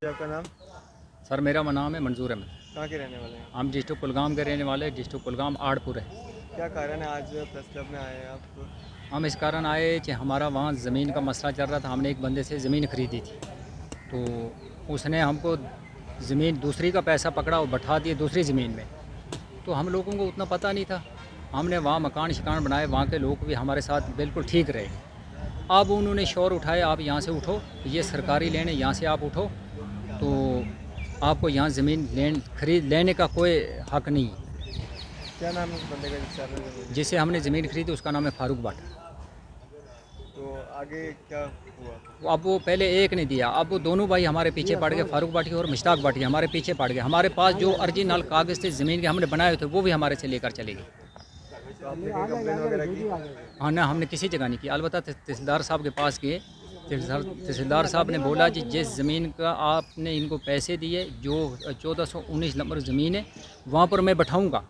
आपका नाम? सर मेरा नाम है मंजूर अहमद। कहाँ के रहने वाले हैं? हम डिस्ट्रिक्ट कुलगाम के रहने वाले, डिस्ट्रिक्ट कुलगाम आड़पुर है। क्या कारण है आज प्रेस क्लब में आए हैं आप? हम इस कारण आए कि हमारा वहाँ ज़मीन का मसला चल रहा था। हमने एक बंदे से ज़मीन खरीदी थी, तो उसने हमको ज़मीन दूसरी का पैसा पकड़ा और बैठा दिया दूसरी ज़मीन में। तो हम लोगों को उतना पता नहीं था। हमने वहाँ मकान शिकान बनाए, वहाँ के लोग भी हमारे साथ बिल्कुल ठीक रहे। अब उन्होंने शोर उठाए, आप यहाँ से उठो, ये सरकारी लैंड है, यहाँ से आप उठो, तो आपको यहाँ ज़मीन खरीद लेने का कोई हक़ नहीं है। क्या नाम है उस बंदे का जिससे आपने ज़मीन? जिससे हमने ज़मीन खरीदी उसका नाम है फारूक भट्ट। तो आगे क्या हुआ? अब वो पहले एक ने दिया, अब वो दोनों भाई हमारे पीछे पड़ गए, फारूक भाटी और मुश्ताक भाटी हमारे पीछे पड़ गए। हमारे पास जो ओरिजिनल कागज़ थे ज़मीन के हमने बनाए थे वो भी हमारे से लेकर चले गए। तो आपने कोई कंप्लेन वगैरह की? हाँ ना, हमने किसी जगह नहीं की। अलबत्ता तहसीलदार साहब के पास गए। तहसीलदार साहब ने बोला जी जिस ज़मीन का आपने इनको पैसे दिए, जो 1419 नंबर ज़मीन है, वहाँ पर मैं बैठाऊँगा।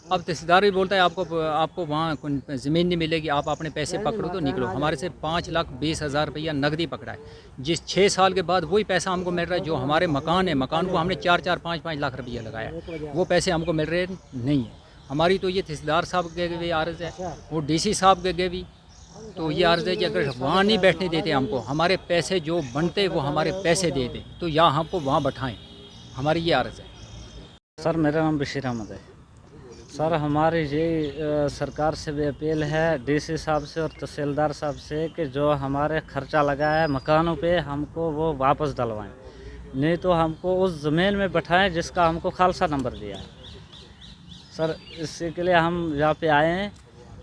अब तहसीलदार भी बोलता है आपको वहाँ ज़मीन नहीं मिलेगी, आप अपने पैसे पकड़ो तो निकलो। हमारे से 5,20,000 रुपया नकदी पकड़ा है, जिस 6 साल के बाद वही पैसा हमको मिल रहा है। जो हमारे मकान है, मकान को हमने 4-4, 5-5 लाख रुपया लगाया, वो पैसे हमको मिल रहे नहीं है। हमारी तो ये तहसीलदार साहब के भी अर्ज़ है, वो डीसी साहब के भी तो ये अर्ज़ है कि अगर वहाँ नहीं बैठने देते हमको, हमारे पैसे जो बनते वो हमारे पैसे दे दें, तो या हमको वहाँ बैठाएं। हमारी ये अर्ज़ है। सर मेरा नाम बशीर अहमद है। सर हमारी ये सरकार से भी अपील है, डीसी साहब से और तहसीलदार साहब से, कि जो हमारे खर्चा लगा है मकानों पे हमको वो वापस डलवाएं, नहीं तो हमको उस ज़मीन में बैठाएं जिसका हमको खालसा नंबर दिया है। सर इसी के लिए हम यहाँ पे आए हैं।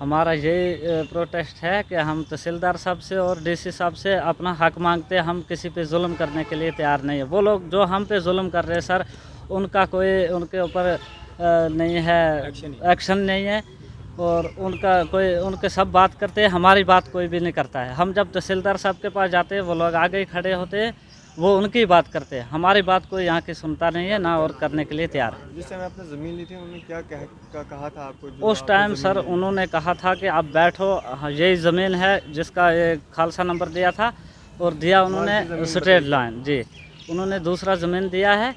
हमारा यही प्रोटेस्ट है कि हम तहसीलदार साहब से और डीसी साहब से अपना हक मांगते हैं। हम किसी पे जुल्म करने के लिए तैयार नहीं है। वो लोग जो हम पे जुल्म कर रहे हैं सर, उनका कोई उनके ऊपर नहीं है, एक्शन नहीं है, और उनके सब बात करते हैं, हमारी बात कोई भी नहीं करता है। हम जब तहसीलदार साहब के पास जाते हैं, वो लोग आगे ही खड़े होते हैं, वो उनकी बात करते हैं, हमारी बात कोई यहाँ की सुनता नहीं है ना और करने के लिए तैयार है। जिस टाइम आपने ज़मीन ली थी उन्होंने क्या कहा था आपको? उस टाइम सर उन्होंने कहा था कि आप बैठो, यही ज़मीन है जिसका ये खालसा नंबर दिया था, और दिया उन्होंने स्ट्रेट लाइन। जी, उन्होंने दूसरा ज़मीन दिया है,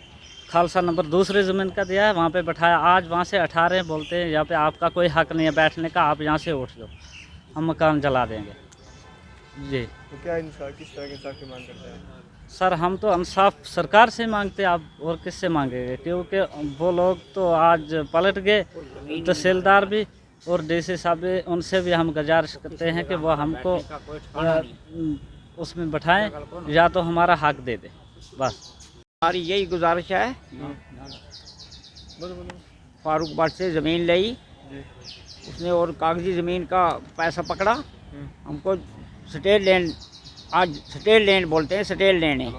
खालसा नंबर दूसरी ज़मीन का दिया है, वहाँ पे बैठाया। आज वहाँ से 18 बोलते हैं यहाँ पे आपका कोई हक़ नहीं है बैठने का, आप यहाँ से उठ जाओ, हम मकान जला देंगे। जी, तो क्या इंसाफ, किस तरह के इंसाफ की मांग करते हैं? सर हम तो इंसाफ सरकार से मांगते हैं, आप और किससे मांगेंगे, क्योंकि वो लोग तो आज पलट गए, तहसीलदार भी और डीसी साहब भी। उनसे भी हम गुजारिश करते हैं कि वो हमको उसमें बैठाएं या तो हमारा हक दे दे, बस हमारी यही गुजारिश है। फारूक भट्ट से ज़मीन ली, उसने और कागजी ज़मीन का पैसा पकड़ा, हमको स्टेट लैंड, आज स्टेट लैंड बोलते हैं, स्टेट लैंड है।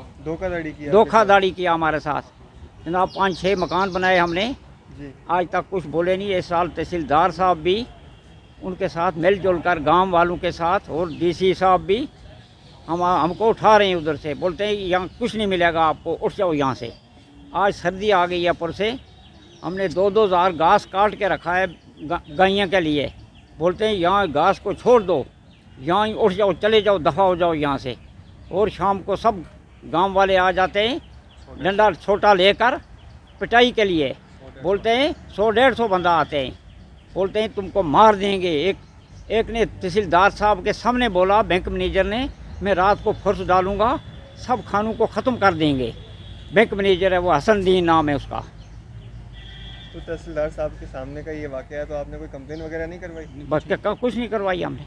धोखाधड़ी किया हमारे साथ जनाब। 5-6 मकान बनाए हमने जी। आज तक कुछ बोले नहीं। इस साल तहसीलदार साहब भी उनके साथ मिलजुल कर, गाँव वालों के साथ, और डीसी साहब भी हमको उठा रहे हैं उधर से, बोलते हैं यहाँ कुछ नहीं मिलेगा आपको, उठ जाओ यहाँ से। आज सर्दी आ गई है, पर से हमने 2-2 हज़ार घास काट के रखा है गायों के लिए। बोलते हैं यहाँ घास को छोड़ दो, यहाँ ही उठ जाओ, चले जाओ, दफ़ा हो जाओ यहाँ से। और शाम को सब गांव वाले आ जाते हैं डंडा छोटा लेकर पिटाई के लिए। बोलते हैं 100-150 बंदा आते हैं, बोलते हैं तुमको मार देंगे। एक ने तहसीलदार साहब के सामने बोला, बैंक मैनेजर ने, मैं रात को फर्श डालूंगा, सब खानों को ख़त्म कर देंगे। बैंक मैनेजर है वो, हसनदीन नाम है उसका। तो तहसीलदार साहब के सामने का ये वाक़या है, तो आपने कोई कंप्लेन वगैरह नहीं करवाई? बस क्या कुछ नहीं करवाई हमने।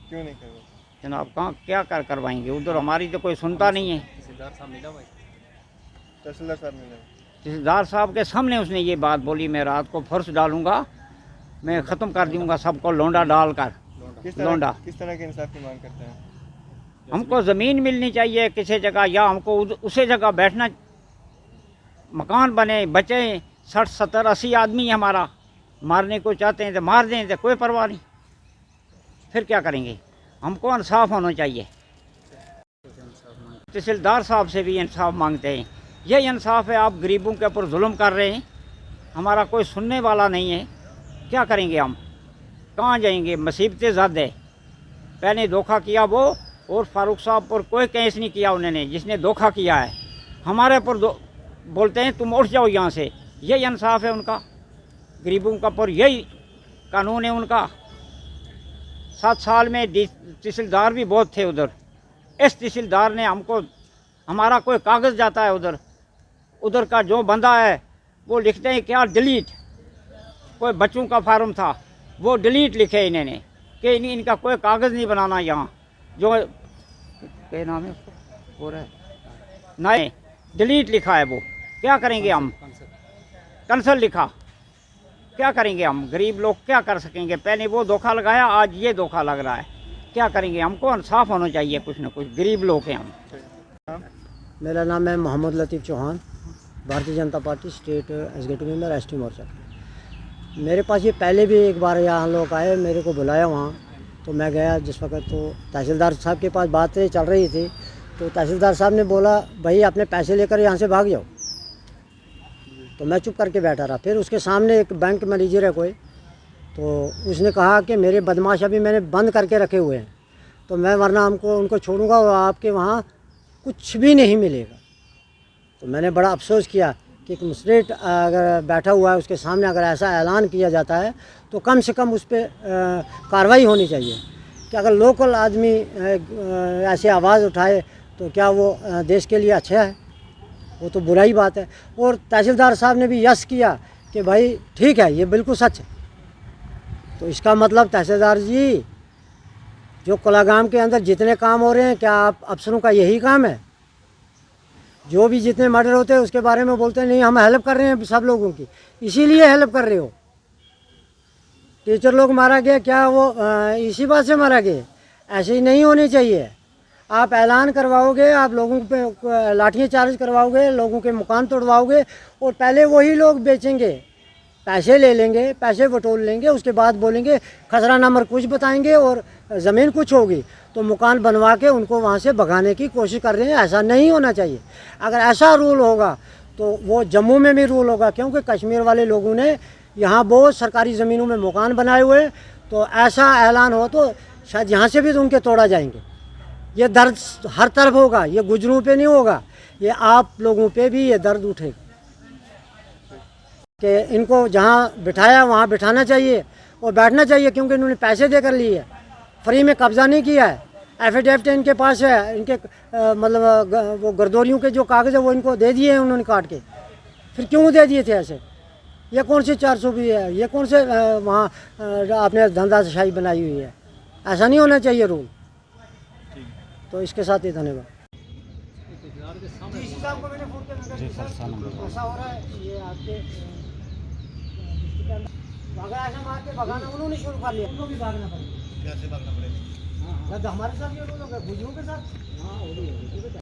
क्यों नहीं करवाई जनाब? कहाँ क्या करवाएंगे, उधर हमारी तो कोई सुनता नहीं है। तहसीलदार साहब मिला भाई? तहसीलदार साहब ने? तहसीलदार साहब के सामने उसने ये बात बोली, मैं रात को फर्श डालूंगा, मैं ख़त्म कर दूंगा सबको लौंडा डालकर। किस तरह के इंसाफ की मांग करते हैं? हमको ज़मीन मिलनी चाहिए किसी जगह, या हमको उसी जगह बैठना, मकान बने, बचे। 60-70-80 आदमी हमारा, मारने को चाहते हैं तो मार दें, तो कोई परवाह नहीं, फिर क्या करेंगे। हमको इंसाफ होना चाहिए। तहसीलदार साहब से भी इंसाफ मांगते हैं। यही इंसाफ है, आप गरीबों के ऊपर जुल्म कर रहे हैं, हमारा कोई सुनने वाला नहीं है, क्या करेंगे हम, कहाँ जाएंगे। मुसीबतें ज़्यादा है, पहले धोखा किया वो, और फारूक साहब पर कोई केस नहीं किया उन्होंने, जिसने धोखा किया है। हमारे पर बोलते हैं तुम उठ जाओ यहाँ से। यही इंसाफ है उनका गरीबों का, पर यही कानून है उनका। 7 साल में तहसीलदार भी बहुत थे उधर। इस तहसीलदार ने हमको, हमारा कोई कागज़ जाता है उधर का जो बंदा है वो लिखते हैं क्या डिलीट। कोई बच्चों का फार्म था वो डिलीट लिखे इन्होंने कि इनका कोई कागज़ नहीं बनाना यहाँ। जो क्या नाम है उसको हो रहा है नहीं, डिलीट लिखा है वो। क्या करेंगे हम? कैंसल लिखा। क्या करेंगे हम? गरीब लोग क्या कर सकेंगे? पहले वो धोखा लगाया, आज ये धोखा लग रहा है। क्या करेंगे? हमको इंसाफ होना चाहिए कुछ ना कुछ। गरीब लोग हैं हम। मेरा नाम है मोहम्मद लतीफ़ Chauhan, Bharatiya Janata Party state executive member ST Morcha. मेरे पास ये पहले भी एक बार यहाँ लोग आए, मेरे को बुलाया वहाँ, तो मैं गया जिस वक्त। तो तहसीलदार साहब के पास बातें चल रही थी, तो तहसीलदार साहब ने बोला भाई अपने पैसे लेकर यहाँ से भाग जाओ। तो मैं चुप करके बैठा रहा। फिर उसके सामने एक बैंक मैनेजर है कोई, तो उसने कहा कि मेरे बदमाश अभी मैंने बंद करके रखे हुए हैं, तो मैं वरना उनको छोड़ूंगा और आपके वहाँ कुछ भी नहीं मिलेगा। तो मैंने बड़ा अफसोस किया कि एक मजिस्ट्रेट अगर बैठा हुआ है उसके सामने अगर ऐसा ऐलान किया जाता है तो कम से कम उस पर कार्रवाई होनी चाहिए। कि अगर लोकल आदमी ऐसे आवाज़ उठाए तो क्या वो देश के लिए अच्छा है? वो तो बुरा ही बात है। और तहसीलदार साहब ने भी यस किया कि भाई ठीक है, ये बिल्कुल सच है। तो इसका मतलब तहसीलदार जी, जो कोलागाम के अंदर जितने काम हो रहे हैं, क्या आप अफसरों का यही काम है? जो भी जितने मर्डर होते हैं उसके बारे में बोलते हैं नहीं हम हेल्प कर रहे हैं सब लोगों की, इसीलिए हेल्प कर रहे हो। टीचर लोग मारा गया, क्या वो इसी बात से मारा गया? ऐसे ही नहीं होनी चाहिए। आप ऐलान करवाओगे, आप लोगों पे लाठियाँ चार्ज करवाओगे, लोगों के मकान तोड़वाओगे और पहले वही लोग बेचेंगे, पैसे ले लेंगे, पैसे बटोर लेंगे, उसके बाद बोलेंगे खसरा नंबर कुछ बताएंगे और ज़मीन कुछ होगी, तो मकान बनवा के उनको वहाँ से भगाने की कोशिश कर रहे हैं। ऐसा नहीं होना चाहिए। अगर ऐसा रूल होगा तो वो जम्मू में भी रूल होगा, क्योंकि कश्मीर वाले लोगों ने यहाँ बहुत सरकारी ज़मीनों में मकान बनाए हुए हैं। तो ऐसा ऐलान हो तो शायद यहाँ से भी तो उनके तोड़ा जाएंगे। ये दर्द हर तरफ होगा, ये गुजरों पे नहीं होगा, ये आप लोगों पे भी ये दर्द उठेगा। कि इनको जहाँ बिठाया वहाँ बिठाना चाहिए और बैठना चाहिए, क्योंकि इन्होंने पैसे देकर लिए है, फ्री में कब्ज़ा नहीं किया है। एफिडेविट इनके पास है, इनके मतलब वो गर्दोरियों के जो कागज़ है वो इनको दे दिए हैं उन्होंने काट के। फिर क्यों दे दिए थे ऐसे? ये कौन से 420 है? ये कौन से वहाँ आपने धंधाशाही बनाई हुई है? ऐसा नहीं होना चाहिए रूल। तो इसके साथ ही धन्यवाद। ऐसा हो रहा है ये आपके अगर ऐसा मार के भगाना उन्होंने शुरू कर लिया, उनको भी भागना पड़ेगा। कैसे भागना पड़ेगा? हाँ, हमारे साथ ये रूल होगा, गुजरों के साथ। हाँ,